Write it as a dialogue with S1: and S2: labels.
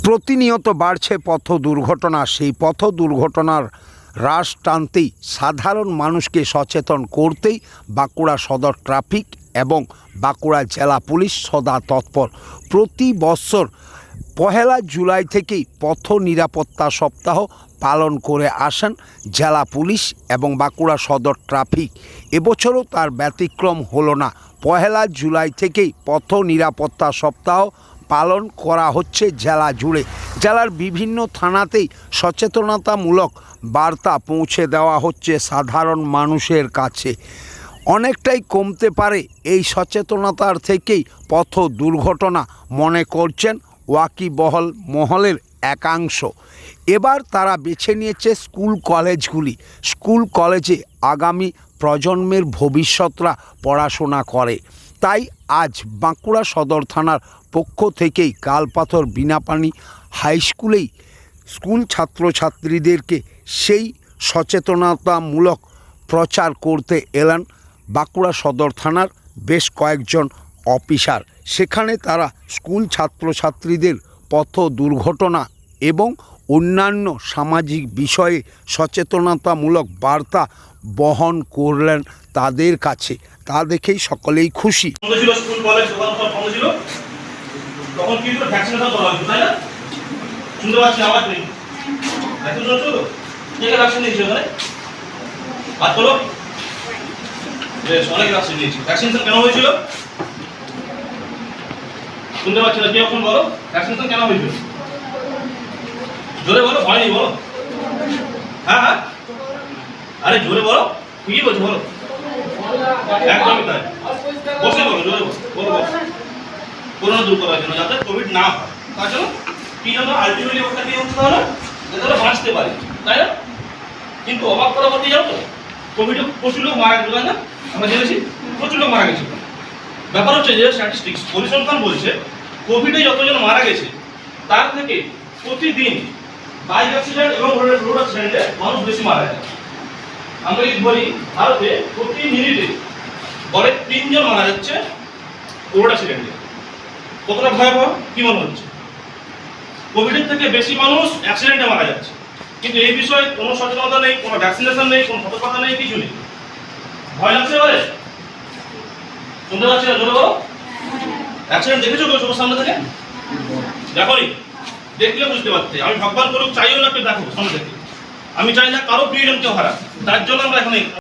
S1: প্রতিনিয়ত বাড়ছে পথ দুর্ঘটনা। সেই পথ দুর্ঘটনার হ্রাস টানতেই সাধারণ মানুষকে সচেতন করতেই বাঁকুড়া সদর ট্রাফিক এবং বাঁকুড়া জেলা পুলিশ সদা তৎপর। প্রতি বছর পহেলা জুলাই থেকেই পথ নিরাপত্তা সপ্তাহ পালন করে আসেন জেলা পুলিশ এবং বাঁকুড়া সদর ট্রাফিক। এবছরও তার ব্যতিক্রম হলো না। পহেলা জুলাই থেকেই পথ নিরাপত্তা সপ্তাহ পালন করা হচ্ছে জেলা জুড়ে। জেলার বিভিন্ন থানাতেই সচেতনতামূলক বার্তা পৌঁছে দেওয়া হচ্ছে সাধারণ মানুষের কাছে। অনেকটাই কমতে পারে এই সচেতনতার থেকেই পথ দুর্ঘটনা, মনে করছেন ওয়াকিবহল মহলের একাংশ। এবার তারা বেছে নিয়েছে স্কুল কলেজগুলি। স্কুল কলেজে আগামী প্রজন্মের ভবিষ্যৎরা পড়াশোনা করে। তাই আজ বাঁকুড়া সদর থানার পক্ষ থেকেই কালপাথর বিনাপানি হাই স্কুলেই স্কুল ছাত্রছাত্রীদেরকে সেই সচেতনতামূলক প্রচার করতে এলেন বাঁকুড়া সদর থানার বেশ কয়েকজন অফিসার। সেখানে তারা স্কুল ছাত্রছাত্রীদের পথ দুর্ঘটনা এবং অন্যান্য সামাজিক বিষয়ে সচেতনতামূলক বার্তা বহন করলেন তাদের কাছে। তা দেখেই সকলেই খুশি।
S2: স্কুল কলেজ দোকান সব বন্ধ ছিল, তখন কিন্তু ভ্যাকসিনেশন করা হয়েছে, তাই না? শুনতে পাচ্ছি আওয়াজ নেই? ভ্যাকসিনেশন ছিল তো? কে ভ্যাকসিন নিয়েছে ওখানে? হাত তোলো। বেশ, অনেক ভ্যাকসিন নিয়েছে। ভ্যাকসিনেশন কেন হয়েছিল? শুনতে পাচ্ছি না, কে এখন বলো ভ্যাকসিনেশন কেন হয়েছিল? জোরে বলো, ভয় নেই বলো। হ্যাঁ হ্যাঁ, আরে জোরে বলো, ঠিকই বলছো, বলো। একদমই তাই, বসে বলো, জোরে বলো, বলো বলো। করোনা দূর করার জন্য, যাতে কোভিড না হয়, তার জন্য কি জন্য আলটিমেটলি ওটা দিয়ে হচ্ছে তাহলে যাতে বাঁচতে পারে, তাই না? কিন্তু অবাক করা বলতে যাও তো, কোভিডে প্রচুর লোক মারা গেল, তাই না? আমরা জেনেছি প্রচুর লোক মারা গেছে। ব্যাপার হচ্ছে যে স্ট্যাটিস্টিক্স পরিসংখ্যান বলছে কোভিডে যতজন মারা গেছে তার থেকে প্রতিদিন বাইক অ্যাক্সিডেন্ট এবং রোড অ্যাক্সিডেন্টে মানুষ বেশি মারা যায়। আমরা যদি বলি ভারতে প্রতি মিনিটে গড়ে 3 জন মারা যাচ্ছে রোড অ্যাক্সিডেন্টে। কতটা ভয়াবহ কি মনে হচ্ছে? কোভিডের থেকে বেশি মানুষ অ্যাক্সিডেন্টে মারা যাচ্ছে, কিন্তু এই বিষয়ে কোনো সচেতনতা নেই, কোনো ভ্যাকসিনেশন নেই, কোনো সতর্কতা নেই, কিছু নেই। ভয় লাগছে এবারে? শুনতে পাচ্ছি না, জোরে বলো। অ্যাক্সিডেন্ট দেখেছো কেউ চোখের সামনে থেকে? দেখোনি? দেখলে বুঝতে পারতে। আমি ভগবান করুক চাইও না কেউ দেখো সামনে থেকে। আমি চাই না কারো প্রিয়জন কেউ হারা, তার জন্য আমরা এখানে